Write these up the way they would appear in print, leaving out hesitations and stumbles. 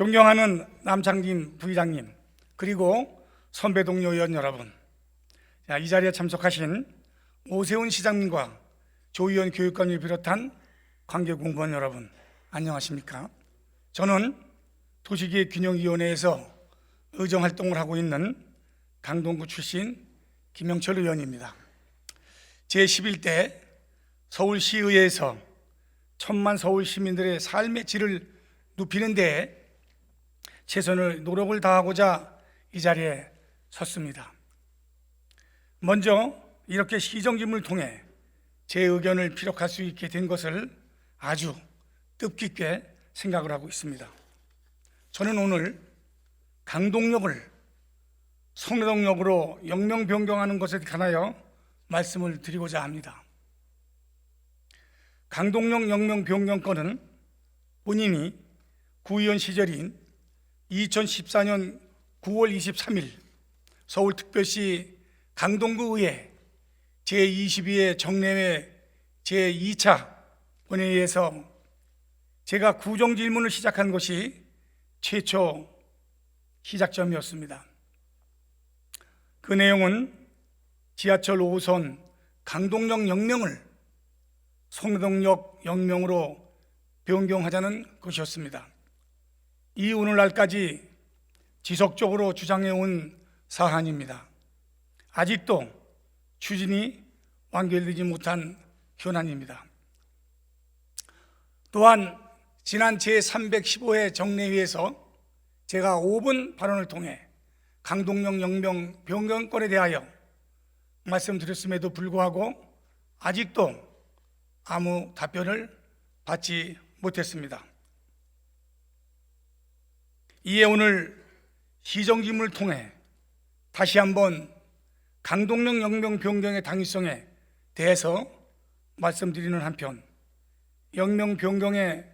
존경하는 남창진 부의장님, 그리고 선배 동료 의원 여러분, 이 자리에 참석하신 오세훈 시장님과 조의원 교육감을 비롯한 관계 공무원 여러분, 안녕하십니까? 저는 도시계획균형위원회에서 의정활동을 하고 있는 강동구 출신 김영철 의원입니다. 제11대 서울시의회에서 천만 서울 시민들의 삶의 질을 높이는 데 최선의 노력을 다하고자 이 자리에 섰습니다. 먼저 이렇게 시정집을 통해 제 의견을 피력할 수 있게 된 것을 아주 뜻깊게 생각을 하고 있습니다. 저는 오늘 강동역을 성내동역으로 역명 변경하는 것에 관하여 말씀을 드리고자 합니다. 강동역 역명 변경권은 본인이 구의원 시절인 2014년 9월 23일 서울특별시 강동구의회 제22회 정례회 제2차 본회의에서 제가 구정질문을 시작한 것이 최초 시작점이었습니다. 그 내용은 지하철 5호선 강동역 역명을 성내동역 역명으로 변경하자는 것이었습니다. 이 오늘날까지 지속적으로 주장해온 사안입니다. 아직도 추진이 완결되지 못한 현안입니다. 또한 지난 제315회 정례회에서 제가 5분 발언을 통해 강동역 역명 변경권에 대하여 말씀드렸음에도 불구하고 아직도 아무 답변을 받지 못했습니다. 이에 오늘 시정집을 통해 다시 한번 강동역 역명 변경의 당위성에 대해서 말씀드리는 한편 역명 변경의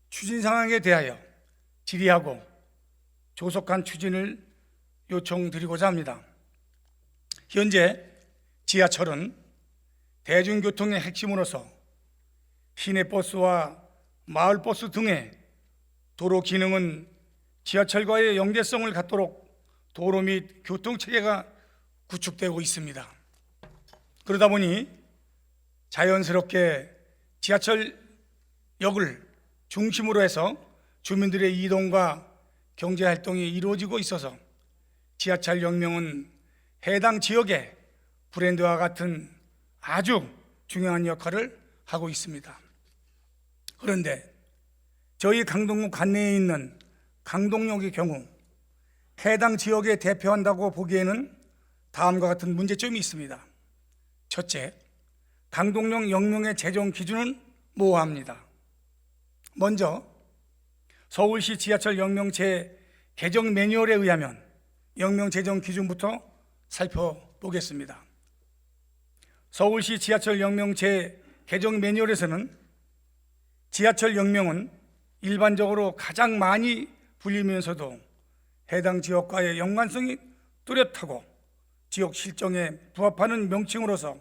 추진 상황에 대하여 질의하고 조속한 추진을 요청드리고자 합니다. 현재 지하철은 대중교통의 핵심으로서 시내버스와 마을버스 등의 도로 기능은 지하철과의 연계성을 갖도록 도로 및 교통체계가 구축되고 있습니다. 그러다 보니 자연스럽게 지하철역을 중심으로 해서 주민들의 이동과 경제활동이 이루어지고 있어서 지하철 역명은 해당 지역의 브랜드와 같은 아주 중요한 역할을 하고 있습니다. 그런데 저희 강동구 관내에 있는 강동역의 경우 해당 지역에 대표한다고 보기에는 다음과 같은 문제점이 있습니다. 첫째, 강동역 역명의 재정 기준은 모호합니다. 먼저 서울시 지하철 역명체 개정 매뉴얼에 의하면 역명 재정 기준부터 살펴보겠습니다. 서울시 지하철 역명체 개정 매뉴얼에서는 지하철 역명은 일반적으로 가장 많이 불리면서도 해당 지역과의 연관성이 뚜렷하고 지역 실정에 부합하는 명칭으로서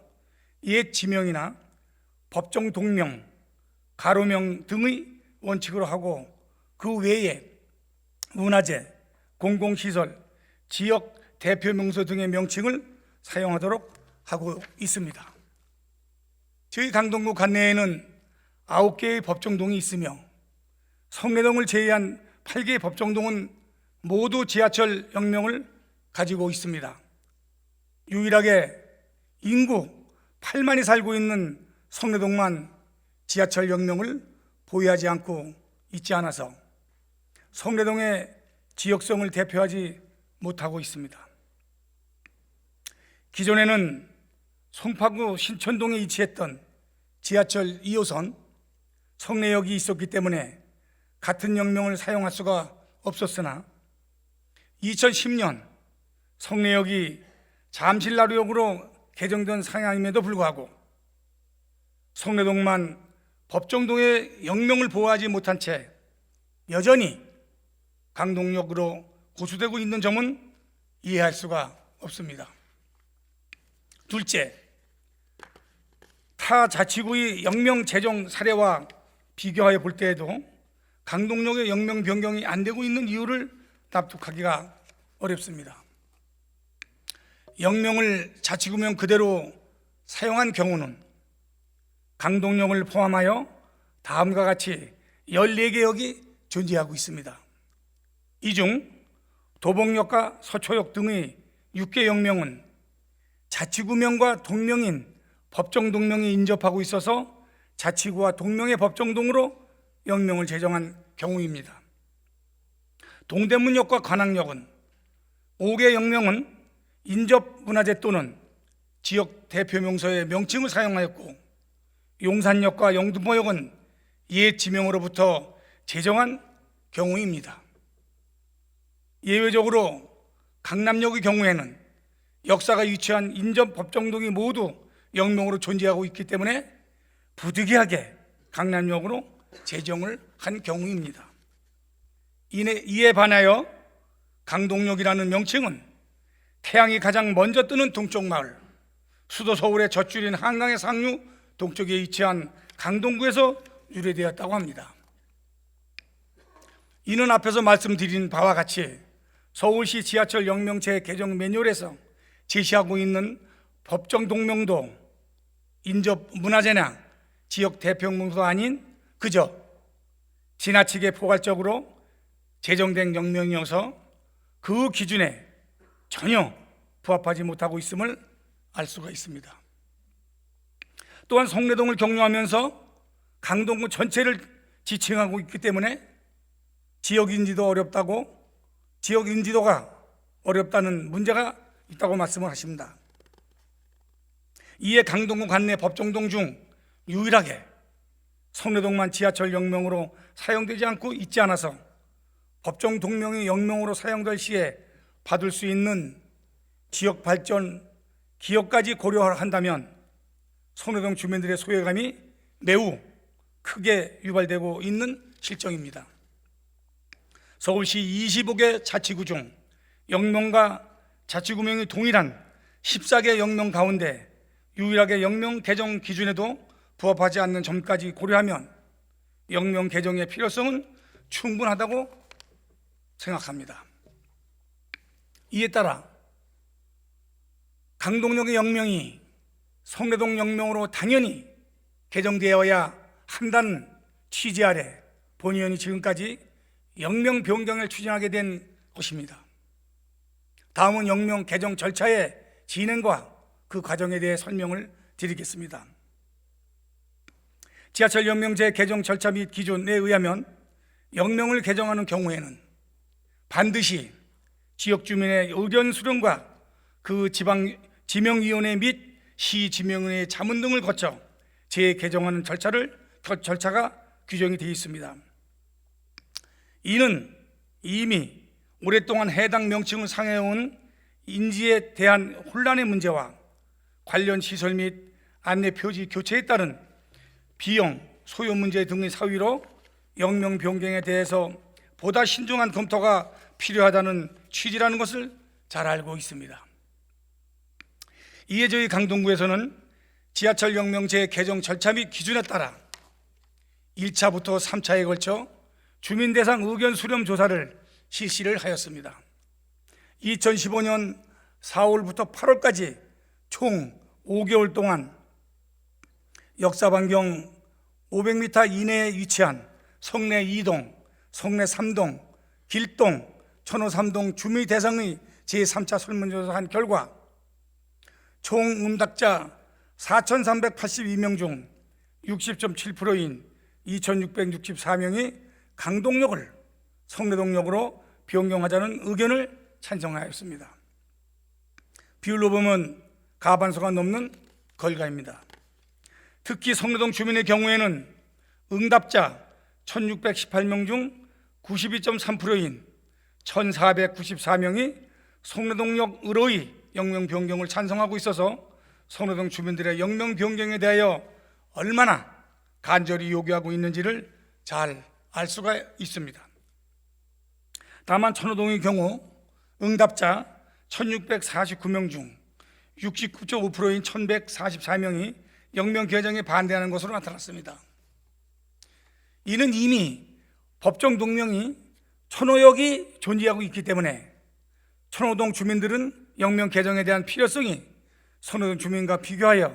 옛 지명이나 법정 동명, 가로명 등의 원칙으로 하고 그 외에 문화재, 공공시설, 지역 대표 명소 등의 명칭을 사용하도록 하고 있습니다. 저희 강동구 관내에는 9개의 법정동이 있으며 성내동을 제외한 8개의 법정동은 모두 지하철 역명을 가지고 있습니다. 유일하게 인구 8만이 살고 있는 성내동만 지하철 역명을 보유하지 않고 있지 않아서 성내동의 지역성을 대표하지 못하고 있습니다. 기존에는 송파구 신천동에 위치했던 지하철 2호선 성내역이 있었기 때문에 같은 역명을 사용할 수가 없었으나 2010년 성내역이 잠실나루역으로 개정된 상황임에도 불구하고 성내동만 법정동의 역명을 보호하지 못한 채 여전히 강동역으로 고수되고 있는 점은 이해할 수가 없습니다. 둘째, 타 자치구의 역명 제정 사례와 비교하여 볼 때에도 강동역의 영명 변경이 안 되고 있는 이유를 납득하기가 어렵습니다. 영명을 자치구명 그대로 사용한 경우는 강동역을 포함하여 다음과 같이 14개 역이 존재하고 있습니다. 이 중 도봉역과 서초역 등의 6개 역명은 자치구명과 동명인 법정동명이 인접하고 있어서 자치구와 동명의 법정동으로 역명을 제정한 경우입니다. 동대문역과 관악역은 5개 역명은 인접문화재 또는 지역 대표명소의 명칭을 사용하였고, 용산역과 영등포역은 옛 지명으로부터 제정한 경우입니다. 예외적으로 강남역의 경우에는 역사가 위치한 인접 법정동이 모두 역명으로 존재하고 있기 때문에 부득이하게 강남역으로 제정을 한 경우입니다. 이에 반하여 강동역이라는 명칭은 태양이 가장 먼저 뜨는 동쪽 마을, 수도 서울의 젖줄인 한강의 상류 동쪽에 위치한 강동구에서 유래되었다고 합니다. 이는 앞에서 말씀드린 바와 같이 서울시 지하철 역명체 개정 매뉴얼에서 제시하고 있는 법정 동명도 인접 문화재나 지역 대표명도 아닌 그저 지나치게 포괄적으로 제정된 역명이어서 그 기준에 전혀 부합하지 못하고 있음을 알 수가 있습니다. 또한 성내동을 경유하면서 강동구 전체를 지칭하고 있기 때문에 지역인지도가 어렵다는 문제가 있다고 말씀을 하십니다. 이에 강동구 관내 법정동 중 유일하게 성내동만 지하철 역명으로 사용되지 않고 있지 않아서 법정 동명이 역명으로 사용될 시에 받을 수 있는 지역 발전 기여까지 고려한다면 성내동 주민들의 소외감이 매우 크게 유발되고 있는 실정입니다. 서울시 25개 자치구 중 역명과 자치구명이 동일한 14개 역명 가운데 유일하게 역명 개정 기준에도 부합하지 않는 점까지 고려하면 역명 개정의 필요성은 충분하다고 생각합니다. 이에 따라 강동역의 역명이 성내동 역명으로 당연히 개정되어야 한다는 취지 아래 본의원이 지금까지 역명 변경을 추진하게 된 것입니다. 다음은 역명 개정 절차의 진행과 그 과정에 대해 설명을 드리겠습니다. 지하철 역명제 개정 절차 및 기준에 의하면 역명을 개정하는 경우에는 반드시 지역 주민의 의견 수렴과 그 지명위원회 및 시지명위원회 자문 등을 거쳐 재개정하는 절차가 규정이 되어 있습니다. 이는 이미 오랫동안 해당 명칭을 사용해온 인지에 대한 혼란의 문제와 관련 시설 및 안내 표지 교체에 따른 비용, 소요 문제 등의 사유로 역명 변경에 대해서 보다 신중한 검토가 필요하다는 취지라는 것을 잘 알고 있습니다. 이에 저희 강동구에서는 지하철 역명제 개정 절차 및 기준에 따라 1차부터 3차에 걸쳐 주민 대상 의견 수렴 조사를 실시를 하였습니다. 2015년 4월부터 8월까지 총 5개월 동안 역사 반경 500m 이내에 위치한 성내 2동, 성내 3동, 길동, 천호 3동 주민 대상의 제3차 설문조사한 결과 총 응답자 4,382명 중 60.7%인 2,664명이 강동역을 성내동역으로 변경하자는 의견을 찬성하였습니다. 비율로 보면 과반수가 넘는 결과입니다. 특히 성내동 주민의 경우에는 응답자 1,618명 중 92.3%인 1,494명이 성내동역으로의 역명 변경을 찬성하고 있어서 성내동 주민들의 역명 변경에 대하여 얼마나 간절히 요구하고 있는지를 잘 알 수가 있습니다. 다만 천호동의 경우 응답자 1,649명 중 69.5%인 1,144명이 역명 개정에 반대하는 것으로 나타났습니다. 이는 이미 법정 동명이 천호역이 존재하고 있기 때문에 천호동 주민들은 영명 개정에 대한 필요성이 선호동 주민과 비교하여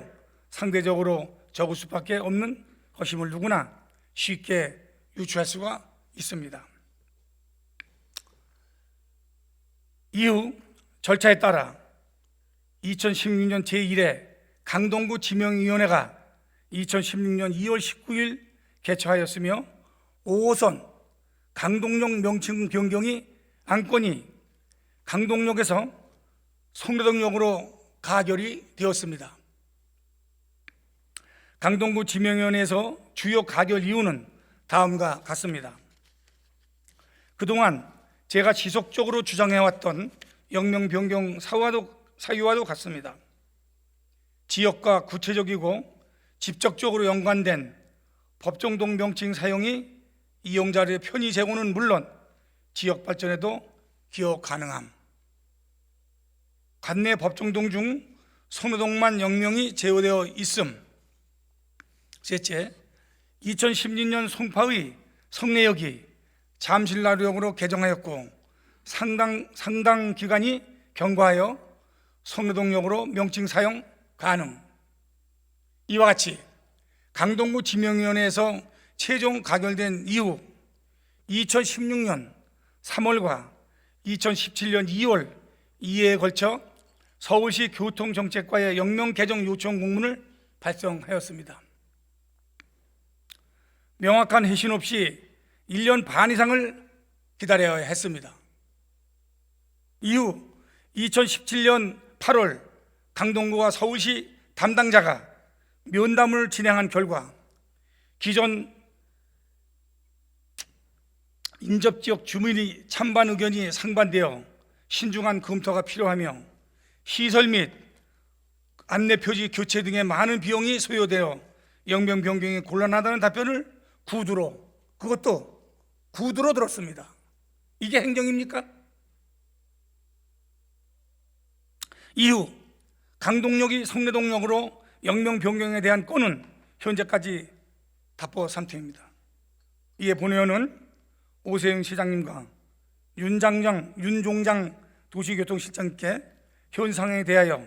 상대적으로 적을 수밖에 없는 것임을 누구나 쉽게 유추할 수가 있습니다. 이후 절차에 따라 2016년 제1회 강동구 지명위원회가 2016년 2월 19일 개최하였으며 5호선 강동역 명칭 변경이 안건이 강동역에서 성내동역으로 가결이 되었습니다. 강동구 지명위원회에서 주요 가결 이유는 다음과 같습니다. 그동안 제가 지속적으로 주장해왔던 역명 변경 사유와도 같습니다. 지역과 구체적이고 직접적으로 연관된 법정동 명칭 사용이 이용자들의 편의 제공은 물론 지역 발전에도 기여 가능함. 관내 법정동 중 성내동만 역명이 제외되어 있음. 셋째, 2016년 송파의 성내역이 잠실나루역으로 개정하였고 상당 기간이 경과하여 성내동역으로 명칭 사용 가능. 이와 같이 강동구 지명위원회에서 최종 가결된 이후 2016년 3월과 2017년 2월 2회에 걸쳐 서울시 교통정책과의 역명 개정 요청 공문을 발송하였습니다. 명확한 회신 없이 1년 반 이상을 기다려야 했습니다. 이후 2017년 8월 강동구와 서울시 담당자가 면담을 진행한 결과 기존 인접지역 주민의 찬반 의견이 상반되어 신중한 검토가 필요하며 시설 및 안내표지 교체 등의 많은 비용이 소요되어 역명 변경이 곤란하다는 답변을 그것도 구두로 들었습니다. 이게 행정입니까? 이후 강동역이 성내동역으로 역명 변경에 대한 건은 현재까지 답보 상태입니다. 이에 본의원은 오세영 시장님과 윤 종장 도시교통실장님께 현 상황에 대하여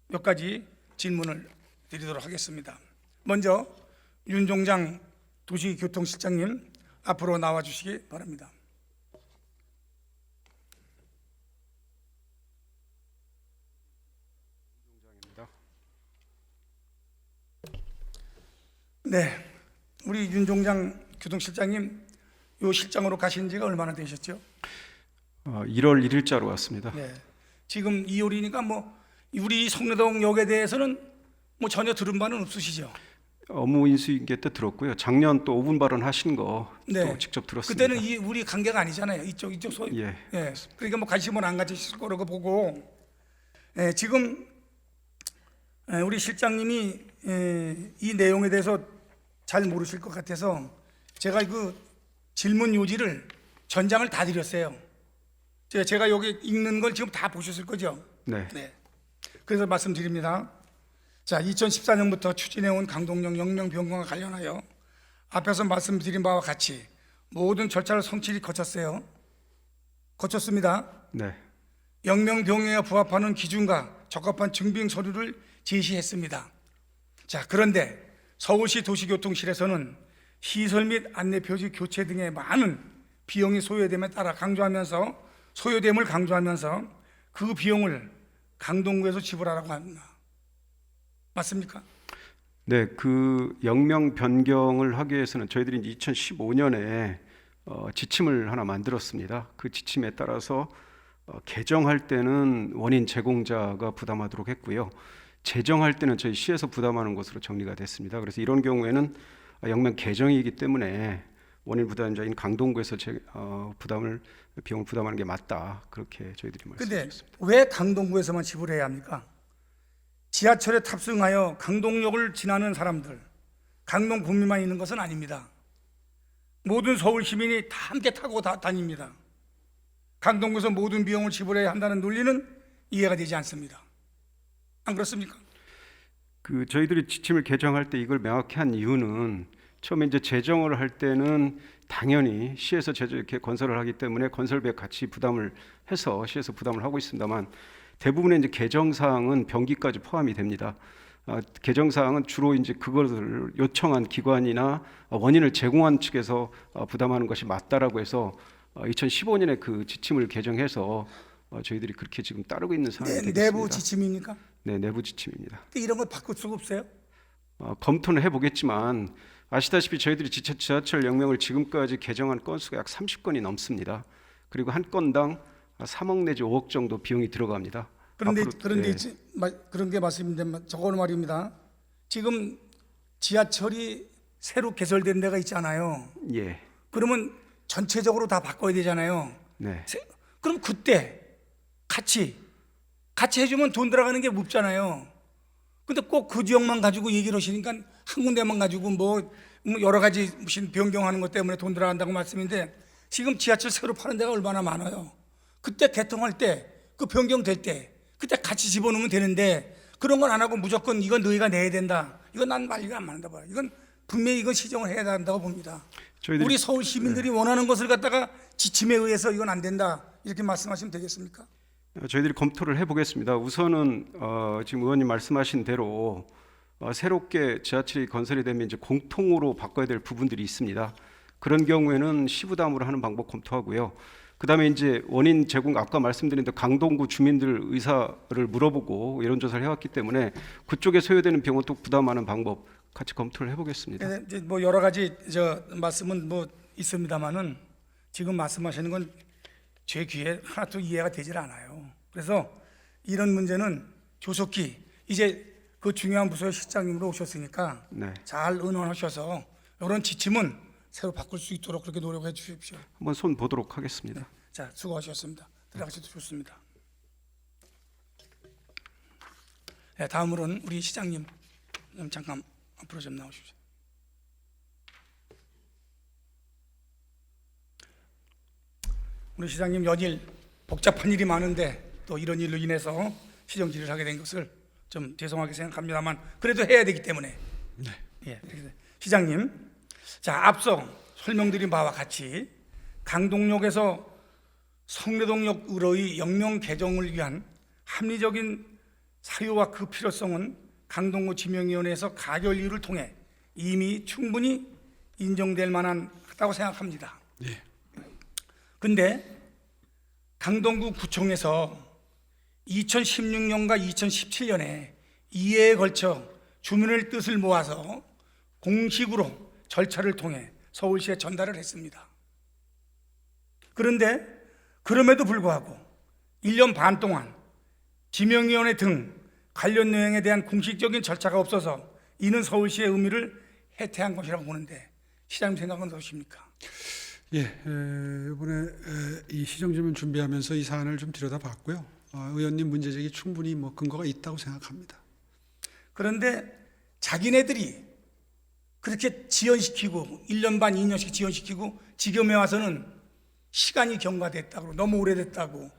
몇 가지 질문을 드리도록 하겠습니다. 먼저 윤 종장 도시교통실장님 앞으로 나와 주시기 바랍니다. 네, 우리 윤 종장 교통실장님 요 실장으로 가신 지가 얼마나 되셨죠? 1월 1일자로 왔습니다. 네, 지금 2월이니까 우리 성내동역에 대해서는 전혀 들은 바는 없으시죠? 업무 인수인계 때 들었고요. 작년 또 5분 발언 하신 거 또 직접 들었습니다. 그때는 우리 관계가 아니잖아요. 이쪽 소위. 예. 그러니까 관심은 안 가지실 거라고 보고, 지금 우리 실장님이 이 내용에 대해서 잘 모르실 것 같아서 제가 그 질문 요지를 전장을 다 드렸어요. 제가 여기 읽는 걸 지금 다 보셨을 거죠? 네. 그래서 말씀드립니다. 자, 2014년부터 추진해온 강동역 역명 변경과 관련하여 앞에서 말씀드린 바와 같이 모든 절차를 성실히 거쳤습니다. 네. 역명 변경에 부합하는 기준과 적합한 증빙 서류를 제시했습니다. 자, 그런데 서울시 도시교통실에서는 시설 및 안내표지 교체 등의 많은 비용이 소요됨을 강조하면서 그 비용을 강동구에서 지불하라고 합니다. 맞습니까? 네, 그 역명 변경을 하기 위해서는 저희들이 2015년에 지침을 하나 만들었습니다. 그 지침에 따라서 개정할 때는 원인 제공자가 부담하도록 했고요. 제정할 때는 저희 시에서 부담하는 것으로 정리가 됐습니다. 그래서 이런 경우에는 역명 개정이기 때문에 원인 부담자인 강동구에서 비용을 부담하는 게 맞다. 그렇게 저희들이 말씀드렸습니다. 그런데 왜 강동구에서만 지불해야 합니까? 지하철에 탑승하여 강동역을 지나는 사람들, 강동 구민만 있는 것은 아닙니다. 모든 서울 시민이 다 함께 타고 다닙니다. 강동구에서 모든 비용을 지불해야 한다는 논리는 이해가 되지 않습니다. 안 그렇습니까? 저희들이 지침을 개정할 때 이걸 명확히 한 이유는 처음에 이제 제정을 할 때는 당연히 시에서 이렇게 건설을 하기 때문에 건설비에 같이 부담을 해서 시에서 부담을 하고 있습니다만 대부분의 이제 개정사항은 변기까지 포함이 됩니다. 개정사항은 주로 이제 그것을 요청한 기관이나 원인을 제공한 측에서 부담하는 것이 맞다라고 해서 2015년에 그 지침을 개정해서 저희들이 그렇게 지금 따르고 있는 상황이 되겠습니다. 내부 지침입니까? 네, 내부 지침입니다. 근데 이런 걸 바꿀 수가 없어요? 검토는 해보겠지만 아시다시피 저희들이 지하철 영명을 지금까지 개정한 건수가 약 30건이 넘습니다. 그리고 한 건당 3억 내지 5억 정도 비용이 들어갑니다. 그런데 네. 그런 게 말씀인데 저거는 말입니다. 지금 지하철이 새로 개설된 데가 있잖아요. 예, 그러면 전체적으로 다 바꿔야 되잖아요. 네, 그럼 그때 같이 해주면 돈 들어가는 게 묻잖아요. 근데 꼭 그 지역만 가지고 얘기를 하시니까 한 군데만 가지고 뭐 여러 가지 무슨 변경하는 것 때문에 돈 들어간다고 말씀인데 지금 지하철 새로 파는 데가 얼마나 많아요. 그때 개통할 때 그 변경될 때 그때 같이 집어넣으면 되는데 그런 건 안 하고 무조건 이건 너희가 내야 된다. 이건 난 말리가 안 맞는다 봐요. 이건 분명히 이건 시정을 해야 한다고 봅니다. 저희들이 우리 서울 시민들이 원하는 것을 갖다가 지침에 의해서 이건 안 된다 이렇게 말씀하시면 되겠습니까? 저희들이 검토를 해보겠습니다. 우선은 지금 의원님 말씀하신 대로 새롭게 지하철이 건설이 되면 이제 공통으로 바꿔야 될 부분들이 있습니다. 그런 경우에는 시부담으로 하는 방법 검토하고요. 그다음에 이제 원인 제공 아까 말씀드린 대로 강동구 주민들 의사를 물어보고 이런 조사를 해왔기 때문에 그쪽에 소요되는 비용은 또 부담하는 방법 같이 검토를 해보겠습니다. 네, 이제 뭐 여러 가지 말씀은 뭐 있습니다만은 지금 말씀하시는 건 제 귀에 하나도 이해가 되질 않아요. 그래서 이런 문제는 조속히 이제 그 중요한 부서의 실장님으로 오셨으니까 네, 잘 의논하셔서 이런 지침은 새로 바꿀 수 있도록 그렇게 노력해 주십시오. 한번 손 보도록 하겠습니다. 자, 수고하셨습니다. 들어가셔도 좋습니다. 네, 다음으로는 우리 시장님 잠깐 앞으로 좀 나오십시오. 우리 시장님 연일 복잡한 일이 많은데 또 이런 일로 인해서 시정질을 하게 된 것을 좀 죄송하게 생각합니다만 그래도 해야 되기 때문에 네. 예, 시장님, 자 앞서 설명드린 바와 같이 강동역에서 성내동역으로의 영명 개정을 위한 합리적인 사유와 그 필요성은 강동구 지명위원회에서 가결 이유를 통해 이미 충분히 인정될 만하다고 생각합니다. 네. 근데 강동구 구청에서 2016년과 2017년에 2회에 걸쳐 주민의 뜻을 모아서 공식으로 절차를 통해 서울시에 전달을 했습니다. 그런데 그럼에도 불구하고 1년 반 동안 지명위원회 등 관련 내용에 대한 공식적인 절차가 없어서 이는 서울시의 의미를 해태한 것이라고 보는데 시장님 생각은 어떠십니까? 예, 이번에 이 시정질문 준비하면서 이 사안을 좀 들여다봤고요. 의원님 문제제기 충분히 뭐 근거가 있다고 생각합니다. 그런데 자기네들이 그렇게 지연시키고 1년 반 2년씩 지연시키고 지금에 와서는 시간이 경과됐다고 너무 오래됐다고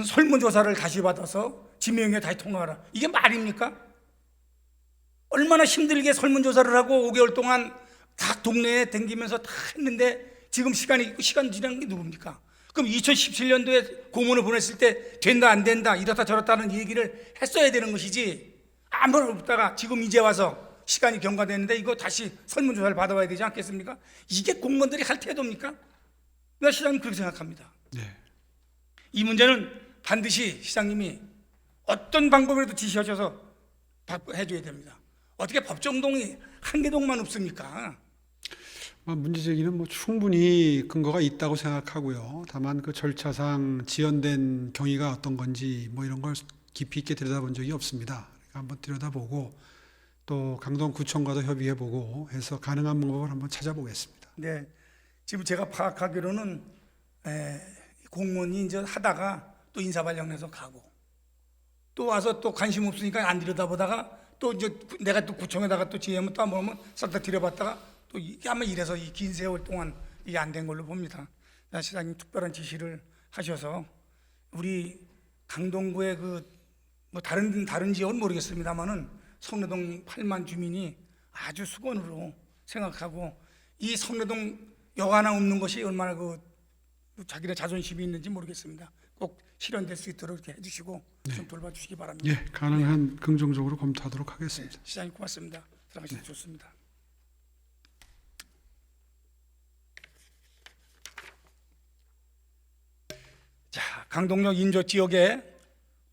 설문조사를 다시 받아서 지명에 다시 통과하라. 이게 말입니까? 얼마나 힘들게 설문조사를 하고 5개월 동안 각 동네에 댕기면서 다 했는데 지금 시간이 있고 시간 지난 게 누굽니까? 그럼 2017년도에 공문을 보냈을 때 된다 안 된다 이렇다 저렇다는 얘기를 했어야 되는 것이지 아무런 없다가 지금 이제 와서 시간이 경과됐는데 이거 다시 설문조사를 받아봐야 되지 않겠습니까? 이게 공무원들이 할 태도입니까? 나 시장님 그렇게 생각합니다. 네. 이 문제는 반드시 시장님이 어떤 방법이라도 지시하셔서 해줘야 됩니다. 어떻게 법정동이 한 개동만 없습니까? 문제제기는 뭐 충분히 근거가 있다고 생각하고요. 다만 그 절차상 지연된 경위가 어떤 건지 뭐 이런 걸 깊이 있게 들여다본 적이 없습니다. 그러니까 한번 들여다보고 또 강동구청과도 협의해보고 해서 가능한 방법을 한번 찾아보겠습니다. 네, 지금 제가 파악하기로는 공무원이 이제 하다가 또 인사발령내서 가고 또 와서 또 관심 없으니까 안 들여다보다가 또 이제 내가 또 구청에다가 또 지혜면 또 한번 싹다 들여봤다가 또 이게 아마 이래서 이 긴 세월 동안 이게 안 된 걸로 봅니다. 시장님 특별한 지시를 하셔서 우리 강동구의 그 뭐 다른 지역은 모르겠습니다만은 성내동 8만 주민이 아주 수건으로 생각하고 이 성내동 하나 없는 것이 얼마나 자기네 자존심이 있는지 모르겠습니다. 꼭 실현될 수 있도록 이렇게 해주시고 좀 돌봐주시기 바랍니다. 예, 가능한 긍정적으로 검토하도록 하겠습니다. 네, 시장님 고맙습니다. 들어가시면 좋습니다. 자, 강동역 인조 지역의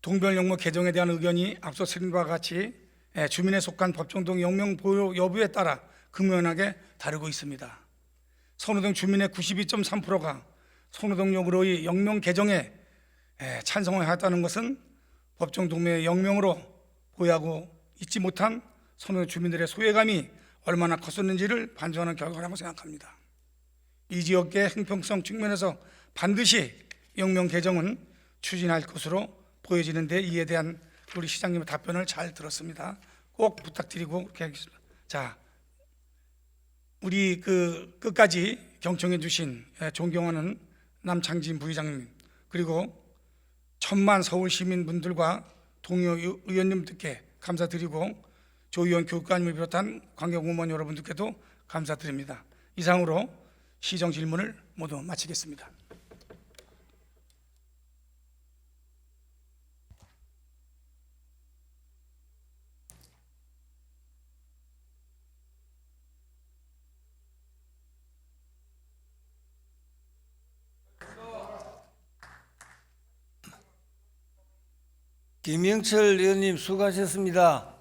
동별영모 개정에 대한 의견이 앞서 설명한 바와 같이 주민에 속한 법정동 영명 보호 여부에 따라 극명하게 다르고 있습니다. 선호동 주민의 92.3%가 선호동역으로의 영명 개정에 찬성하였다는 것은 법정동의 영명으로 보유하고 있지 못한 선호동 주민들의 소외감이 얼마나 컸었는지를 반증하는 결과라고 생각합니다. 이 지역의 형평성 측면에서 반드시 영명 개정은 추진할 것으로 보여지는데 이에 대한 우리 시장님의 답변을 잘 들었습니다. 꼭 부탁드리고 그렇게 하겠습니다. 자, 우리 끝까지 경청해 주신 존경하는 남창진 부의장님 그리고 1000만 서울 시민분들과 동료 의원님들께 감사드리고 조의원 교육관님을 비롯한 관계공무원 여러분들께도 감사드립니다. 이상으로 시정 질문을 모두 마치겠습니다. 김영철 의원님 수고하셨습니다.